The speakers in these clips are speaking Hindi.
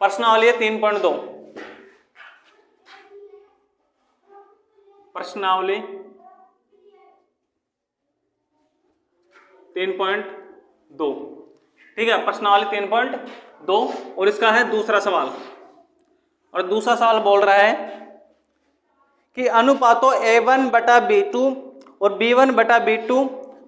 प्रश्नावली है 3.2, प्रश्नावली 3.2, ठीक है, प्रश्नावली 3.2 और इसका है दूसरा सवाल। और दूसरा सवाल बोल रहा है कि अनुपातों A1/B2 और B1/B2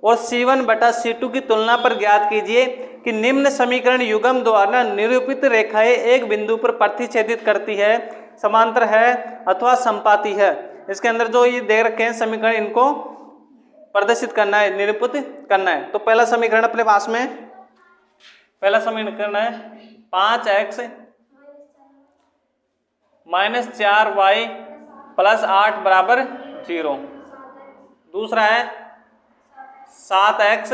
और C1/C2 की तुलना पर ज्ञात कीजिए कि निम्न समीकरण युग्म द्वारा निरूपित रेखाएं एक बिंदु पर प्रतिच्छेदित करती है, समांतर है अथवा समपाती है। इसके अंदर जो ये दे रखे हैं समीकरण, इनको प्रदर्शित करना है, निरूपित करना है। तो पहला समीकरण अपने पास में, पहला समीकरण है 5x - 4y + 8 = 0। दूसरा है 7x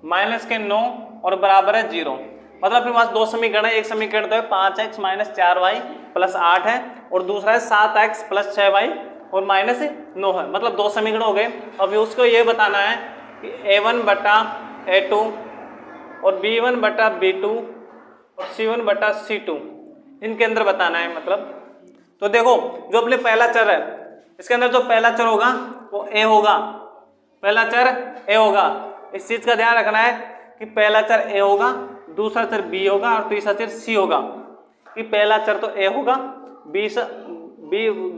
-9 और बराबर है 0। मतलब अपने पास दो समीकरण है, एक समीकरण तो है 5x - 4y + 8 है और दूसरा है 7x + 6y और -9 है। मतलब दो समीकरण हो गए। अब उसको ये बताना है कि A1/A2 और B1/B2 और C1/C2 इनके अंदर बताना है। मतलब तो देखो, जो अपने पहला चर है इसके अंदर जो पहला चर होगा वो A होगा, पहला चर A होगा। इस चीज का ध्यान रखना है कि पहला चर A होगा, दूसरा चर B होगा और तीसरा चर C होगा। कि पहला चर तो A होगा,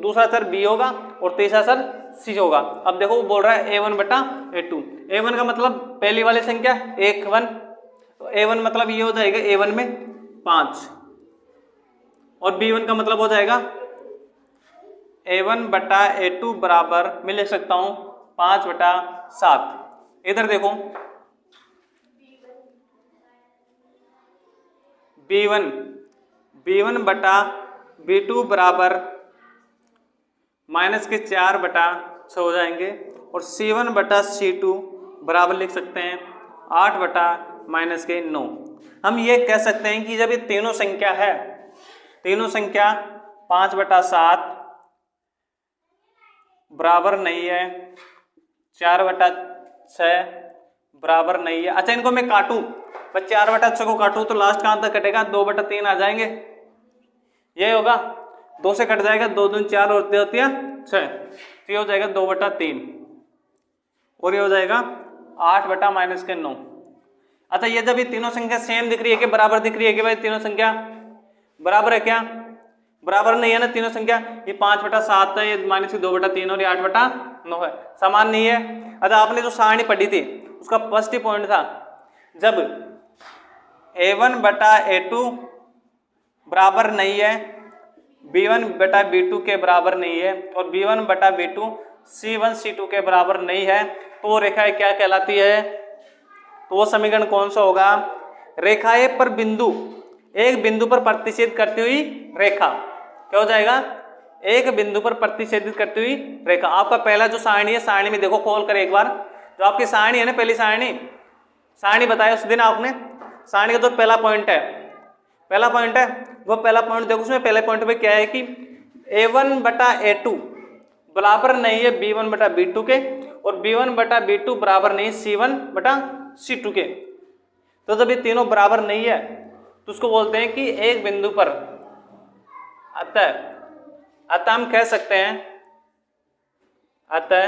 दूसरा चर B होगा और तीसरा चर C होगा। अब देखो वो बोल रहा है A1/A2। A1 का मतलब पहली वाली संख्या 1 तो A1 मतलब ये हो जाएगा A1 में 5 और B1 का मतलब हो जाएगा A1/A2 बराबर मैं लिख सकता हूं 5/7। इधर देखो B1/B2 बराबर -4/6 हो जाएंगे और C1/C2 बराबर लिख सकते हैं 8/-9। हम ये कह सकते हैं कि जब ये तीनों संख्या है, तीनों संख्या 5/7 बराबर नहीं है, 4/6 बराबर नहीं है। अच्छा, इनको मैं काटूं, बस 4/6 को काटूं तो लास्ट कहां तक कटेगा, 2/3 आ जाएंगे। ये होगा 2 से कट जाएगा, 2 दूनी 4 और 3 होती है 6, तो ये हो जाएगा 2/3 और ये हो जाएगा 8/-9। अच्छा, ये जब ये तीनों संख्या सेम दिख रही है कि बराबर दिख रही है कि भाई तीनों संख्या बराबर है, क्या बराबर नहीं है ना तीनों संख्या। ये 5/7 है, ये -2/3 और ये 8/9 है, समान नहीं है। अच्छा, आपने जो सारणी पढ़ी थी उसका फर्स्ट ही पॉइंट था, जब A1/A2 बराबर नहीं है, B1/B2 के बराबर नहीं है और B1/B2 C1/C2 के बराबर नहीं है, तो वो रेखा क्या कहलाती है? तो वो समीकरण कौन सा होगा? रेखाएं पर बिंदु, एक बिंदु पर प्रतिच्छेद करती हुई रेखा। क्या हो जाएगा? एक बिंदु पर प्रतिच्छेदित करती हुई रेखा। आपका पहला जो सारणी है, सारणी में देखो खोल कर एक बार, जो आपकी सारणी है ना, पहली सारणी बताया उस दिन आपने, सारणी का जो पहला पॉइंट है, पहला पॉइंट है वो पहला पॉइंट देखो, उसमें पहले पॉइंट पे क्या है कि A1/A2 बराबर नहीं है B1/B2 के और B1/B2 बराबर नहीं है C1/C2 के। तो जब ये तीनों बराबर नहीं है तो उसको बोलते हैं कि एक बिंदु पर, अतः हम कह सकते हैं, अतः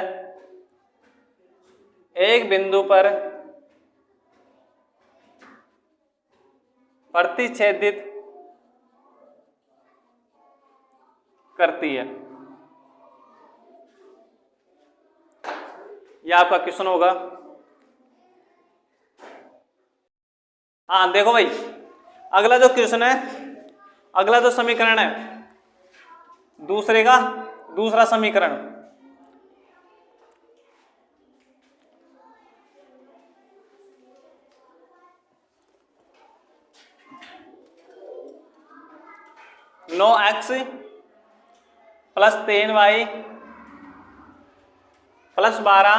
एक बिंदु पर प्रतिच्छेदित करती है। यह आपका क्वेश्चन होगा। हाँ देखो भाई, अगला जो क्वेश्चन है, अगला जो समीकरण है, दूसरा समीकरण, no x plus 3y plus 12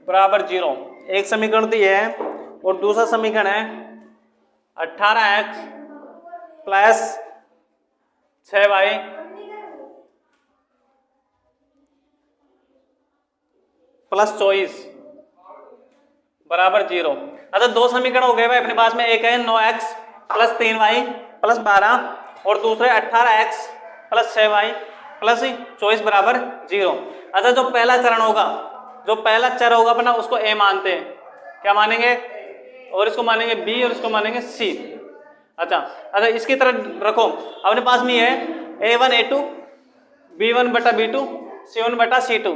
बराबर 0, एक समीकरण तो ये है। और दूसरा समीकरण है 18x प्लस 6y प्लस 24 बराबर 0। अच्छा, दो समीकरण हो गए भाई अपने पास में, एक है 9x प्लस 3y प्लस 12 और दूसरे 18x प्लस 6y प्लस 24 बराबर 0। अच्छा, जो पहला चरण होगा, जो पहला चर होगा अपना, उसको a मानते हैं। क्या मानेंगे? और इसको मानेंगे b और इसको मानेंगे c। अच्छा, इसकी तरह रखो, अपने पास में ये है a1 a2 b1 बटा b2 c1 बटा c2।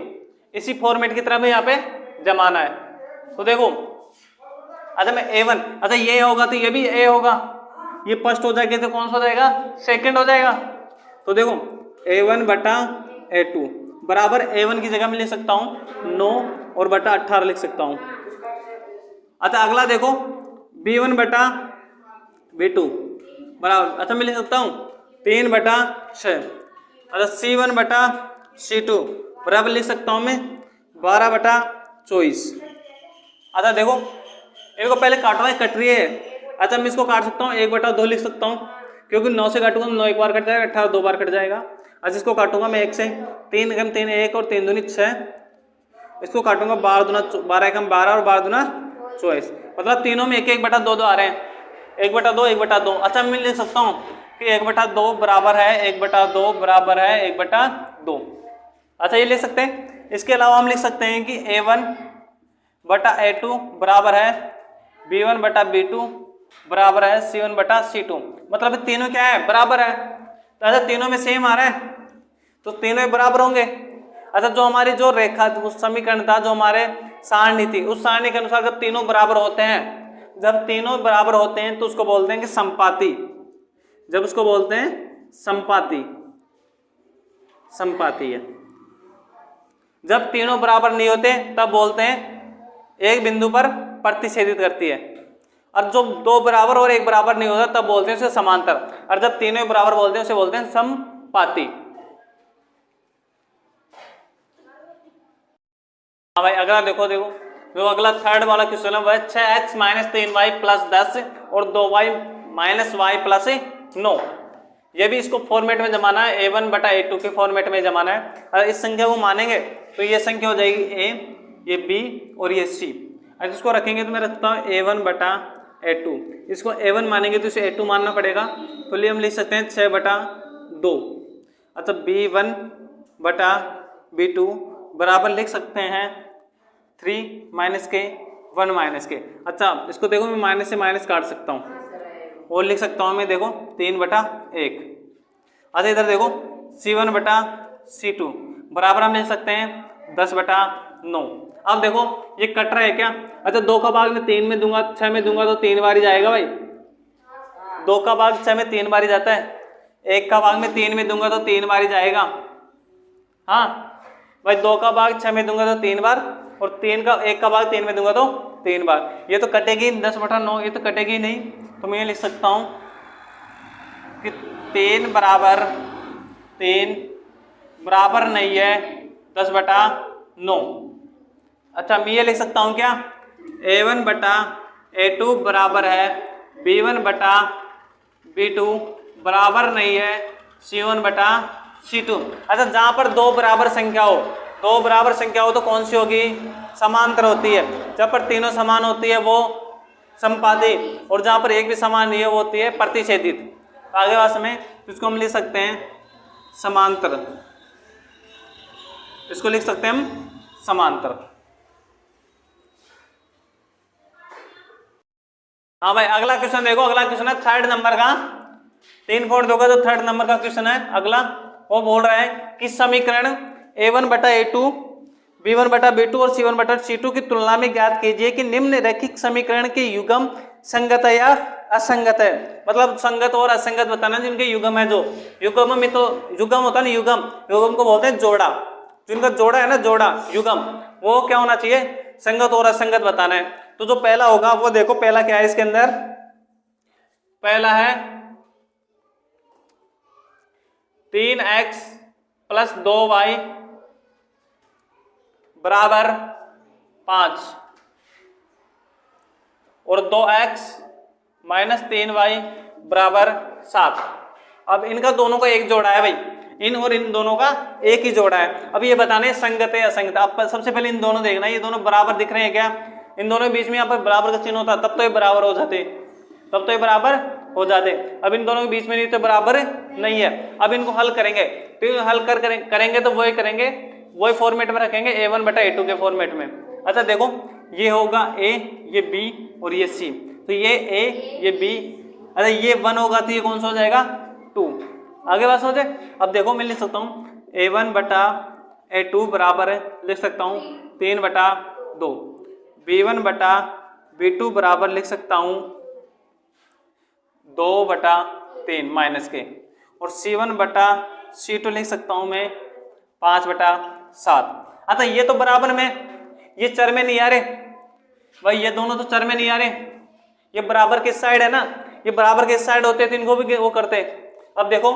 इसी फॉर्मेट की तरह में यहाँ पे जमाना है। तो देखो, अच्छा मैं a1, अच्छा ये होगा तो ये भी a होगा, ये फर्स्ट हो जाएगा तो कौन सा हो जाएगा? सेकंड हो जाएगा। तो देखो a1 बटा a2 बराबर a1 की जगह में लिख सकता हूँ 9 और बटा 18 लिख सकता हूँ। अच्छा, अगला देखो b1 बटा b2 बराबर, अच्छा मैं लिख सकता हूँ 3 बटा 6। अच्छा, c1 बटा c2 बराबर लिख सकता हूँ मैं 12 बटा 24। अच्छा देखो, इनको पहले काटना है, कट रही है। अच्छा, मैं इसको काट सकता हूँ 1 बटा 2 लिख सकता हूँ, क्योंकि 9 से काटूंगा 9 एक बार कट जाएगा, 18 2 बार कट जाएगा। अच्छा, इसको काटूंगा मैं 1 से, 3 एकम 3 1 और 3 दूनी 6। इसको काटूंगा 12 दूना 12 एकम 12 और 12 दूना 24, मतलब तीनों में 1 1 बटा 2 2 आ रहे हैं, 1 बटा 2 1 बटा 2। अच्छा, मैं लिख सकता हूँ कि 1 बटा 2 बराबर है 1 बटा 2 बराबर है 1 बटा 2। अच्छा, ये लिख सकते हैं। इसके अलावा हम लिख सकते हैं कि a1 बटा a2 बराबर है b1 बटा b2 बराबर है c1 बटा c2। मतलब तीनों क्या है? बराबर है। तो अच्छा, तीनों में सेम आ रहा है तो तीनों ही बराबर होंगे। अच्छा, जो हमारी जो रेखा उस समीकरण था, जो हमारे सारणी थी, उस सारणी के अनुसार जब तीनों बराबर होते हैं, जब तीनों बराबर होते हैं तो उसको बोलते हैं कि संपाती। जब उसको बोलते हैं संपाती, संपाती है। जब तीनों बराबर नहीं होते तब बोलते हैं एक बिंदु पर प्रतिच्छेदित करती है। और जो दो बराबर और एक बराबर नहीं होता तब बोलते हैं उसे समांतर। और जब तीनों बराबर बोलते हैं उसे बोलते हैं समपाती। हाँ भाई, अगला देखो जो अगला थर्ड वाला क्वेश्चन है वह 6x माइनस 3y प्लस 10 और 2y माइनस y प्लस 9। ये भी इसको फॉर्मेट में जमाना है, a1 बटा a2 के फॉर्मेट में जमाना है। अगर इस संख्या को मानेंगे तो ये संख्या हो जाएगी a, ये b और ये c। अगर इसको रखेंगे तो मैं रखता हूँ a1 बटा a2, इसको a1 मानेंगे तो इसे a2 मानना पड़ेगा, तो लिए हम लिख सकते हैं 6 बटा 2। अच्छा, b1 बटा b2 बराबर लिख सकते हैं 3 माइनस के 1 माइनस के। अच्छा, इसको देखो मैं माइनस से माइनस काट सकता हूँ और लिख सकता हूँ मैं, देखो 3 बटा 1। अच्छा, इधर देखो c1 बटा c2 बराबर हम लिख सकते हैं 10 बटा 9। अब देखो ये कट रहा है क्या? अच्छा, 2 का भाग मैं 3 में दूंगा, 6 में दूंगा तो 3 बार ही जाएगा भाई। 2 का भाग 6 में 3 बार ही जाता है, 1 का भाग मैं 3 में दूंगा तो 3 बार ही जाएगा। हाँ भाई, 2 का भाग 6 में दूंगा तो 3 बार, और 1 का भाग 3 में दूंगा तो 3 बार। ये तो कटेगी 10 बटा 9, ये तो कटेगी नहीं, तो मैं ये लिख सकता हूँ कि 3 बराबर नहीं है 10 बटा 9। अच्छा, मैं ये लिख सकता हूँ क्या, a1 बटा a2 बराबर है b1 बटा b2 बराबर नहीं है c1 बटा c2। अच्छा, जहाँ पर दो बराबर संख्या हो तो कौन सी होगी? समांतर होती है। जब पर तीनों समान होती है वो संपाती, और जहाँ पर एक भी समान नहीं है वो होती है प्रतिच्छेदित। आगे वास में इसको हम लिख सकते हैं समांतर, इसको लिख सकते हैं हम समांतर। हाँ भाई, अगला क्वेश्चन देखो, अगला क्वेश्चन है थर्ड नंबर का, 3 पॉइंट होगा तो थर्ड नंबर का क्वेश्चन है अगला। वो बोल रहा है कि समीकरण a1 बटा a2 b1 बटा b2 और c1 बटा c2 की तुलना में ज्ञात कीजिए कि निम्न रैखिक समीकरण के युग्म संगत है या असंगत है। मतलब संगत और असंगत बताना, जिनके युग्म है, जो युग्म में तो युग्म होता है ना, युग्म को बोलते हैं जोड़ा, जिनका जोड़ा है ना, जोड़ा युग्म, वो क्या होना चाहिए? संगत और असंगत बताना है। तो जो पहला होगा वो देखो, पहला क्या है इसके अंदर? पहला है 3x प्लस 2y बराबर 5 और 2x माइनस 3y बराबर 7। अब इनका दोनों का एक जोड़ा है भाई, इन और इन दोनों का एक ही जोड़ा है। अब ये बताने संगत है असंगत। अब सबसे पहले इन दोनों देखना, ये दोनों बराबर दिख रहे हैं क्या? इन दोनों के बीच में यहाँ पर बराबर का चिन्ह होता, तब तो ये बराबर हो जाते, तब तो ये बराबर हो जाते। अब इन दोनों के बीच में नहीं तो बराबर नहीं है। अब इनको हल करेंगे, तो हल करेंगे तो वही करेंगे, वही फॉर्मेट में रखेंगे a1 बटा a2 के फॉर्मेट में। अच्छा देखो, ये होगा a, ये b और ये c, तो ये a ये b, अच्छा ये 1 होगा तो ये कौन सा हो जाएगा 2। आगे बात समझे। अब देखो मैं लिख सकता हूँ a1 बटा a2 बराबर है, लिख सकता हूँ 3 बटा 2, b1 बटा b2 बराबर लिख सकता हूँ 2 बटा 3 माइनस के, और c1 बटा c2 लिख सकता हूँ मैं 5 बटा 7। अच्छा ये तो बराबर में, ये चर में नहीं आ रहे भाई, ये दोनों तो चर में नहीं आ रहे, ये बराबर किस साइड है ना, ये बराबर किस साइड होते हैं तो इनको भी वो करते हैं। अब देखो,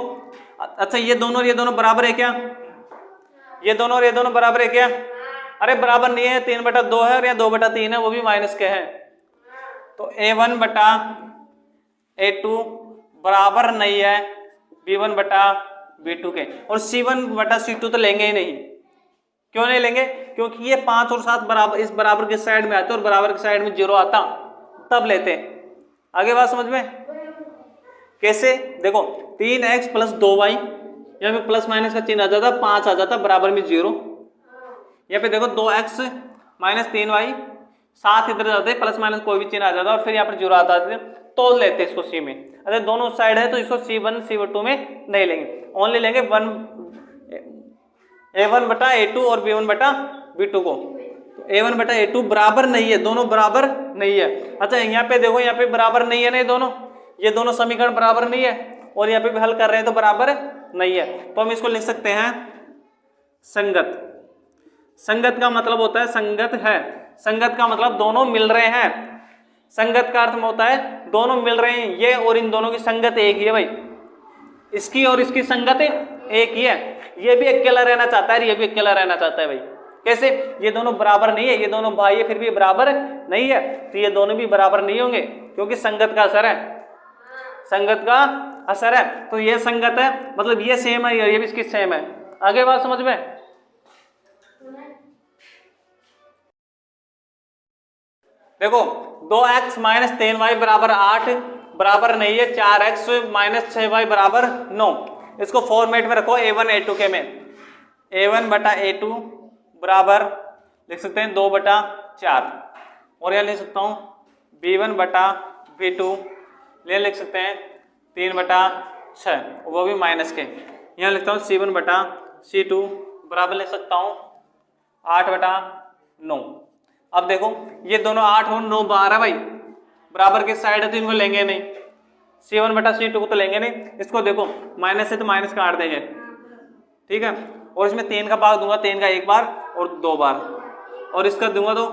अच्छा ये दोनों बराबर है क्या, ये दोनों और ये दोनों बराबर है क्या, अरे बराबर नहीं है, 3 बटा 2 है और यहाँ 2 बटा 3 है, वो भी माइनस के हैं। तो a1 बटा a2 बराबर नहीं है b1 बटा b2 के, और c1 बटा c2 तो लेंगे ही नहीं। क्यों नहीं लेंगे, क्योंकि ये 5 और 7 बराबर, इस बराबर के साइड में आते और बराबर के साइड में 0 आता तब लेते। आगे बात समझ में कैसे, देखो 3x प्लस 2y, यहाँ पे प्लस माइनस का चिन्ह आ जाता, 5 आ जाता बराबर में 0। यहाँ पे देखो 2x माइनस 3y, 7 इधर जाते, प्लस माइनस कोई भी चिन्ह आ जाता और फिर यहाँ पर 0 आता है, तो लेते इसको c में। अगर दोनों साइड है तो इसको c1 c2 में नहीं लेंगे, ओनली लेंगे a1 बटा a2 और b1 बटा b2 को। तो a1 बटा a2 बराबर नहीं है, दोनों बराबर नहीं है। अच्छा यहाँ पे देखो, यहाँ पे बराबर नहीं है ना, ये दोनों समीकरण बराबर नहीं है, और यहाँ पे भी हल कर रहे हैं तो बराबर नहीं है, तो हम इसको लिख सकते हैं संगत। संगत का मतलब होता है संगत है, संगत का मतलब दोनों मिल रहे हैं, संगत का अर्थ होता है दोनों मिल रहे हैं, ये और इन दोनों की संगत एक ही है भाई, इसकी और इसकी संगत एक ही है। ये भी अकेला रहना चाहता है, ये भी अकेला रहना चाहता है भाई। कैसे, ये दोनों बराबर नहीं है, ये दोनों भाई है फिर भी बराबर नहीं है, तो ये दोनों भी बराबर नहीं होंगे, क्योंकि संगत का असर है, संगत का असर है। तो ये संगत है मतलब ये सेम है, ये भी इसकी सेम है। आगे बात समझ में। देखो 2x माइनस 3y बराबर 8 बराबर नहीं है 4x माइनस 6y बराबर 9। इसको फॉर्मेट में रखो a1 a2 के में, a1 बटा a2 बराबर लिख सकते हैं 2 बटा 4, और यह लिख सकता हूँ b1 बटा b2 ये लिख सकते हैं 3 बटा 6, वो भी माइनस के। यहाँ लिखता हूँ c1 बटा c2 बराबर लिख सकता हूँ 8 बटा 9। अब देखो ये दोनों 8 और 9 12 भाई, बराबर के साइड है तो इनको लेंगे नहीं, c1 बटा c2 को तो लेंगे नहीं। इसको देखो माइनस है तो माइनस काट देंगे, ठीक है, और इसमें 3 का भाग दूंगा, 3 का 1 बार और 2 बार, और इसका दूंगा तो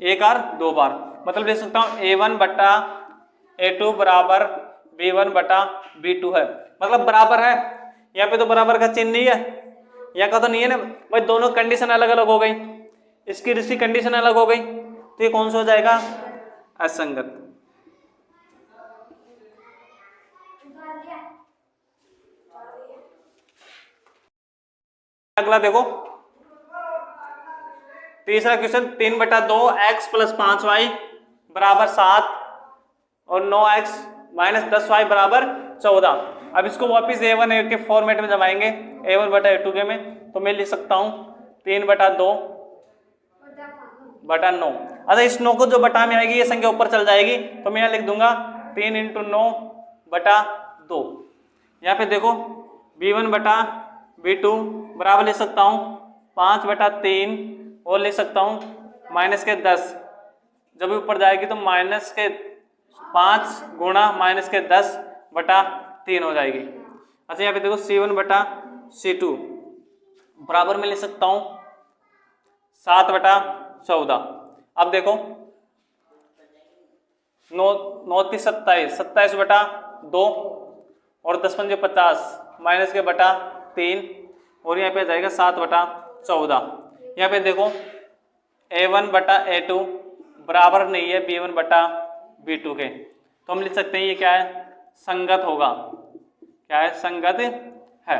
1 और 2 बार, मतलब लिख सकता हूँ a1 बटा a2 बराबर b1 बटा b2 है, मतलब बराबर है। यहाँ पे तो बराबर का चिन्ह नहीं है, यहाँ का तो नहीं है ना भाई, दोनों कंडीशन अलग अलग हो गई, इसकी कंडीशन अलग हो गई, तो ये कौन सा हो जाएगा असंगत। अगला देखो तीसरा क्वेश्चन, 3 बटा 2 x प्लस 5y बराबर 7 और 9x माइनस 10y बराबर 14। अब इसको वापिस a1 के फॉर्मेट में जमाएंगे, a1 बटा a2 के में, तो मैं लिख सकता हूँ 3 बटा 2 बटा 9। अच्छा इस 9 को जो बटा में आएगी ये संख्या ऊपर चल जाएगी, तो मैं यहाँ लिख दूंगा 3 इंटू 9 बटा 2। यहाँ पे देखो b1 बटा b2 बराबर लिख सकता हूँ 5 बटा 3 और लिख सकता हूँ माइनस के 10, जब भी ऊपर जाएगी तो माइनस के 5 गुणा माइनस के 10 बटा 3 हो जाएगी। अच्छा यहाँ पे देखो c1 बटा c2 बराबर में लिख सकता हूँ 7 बटा 14। अब देखो 9 3 27, 27 बटा 2 और 10 पंजे 50 माइनस के बटा 3, और यहाँ पे आ जाएगा 7 बटा 14। यहाँ पे देखो a1 बटा a2 बराबर नहीं है b1 बटा b2 के, तो हम लिख सकते हैं ये क्या है संगत होगा, क्या है संगत है।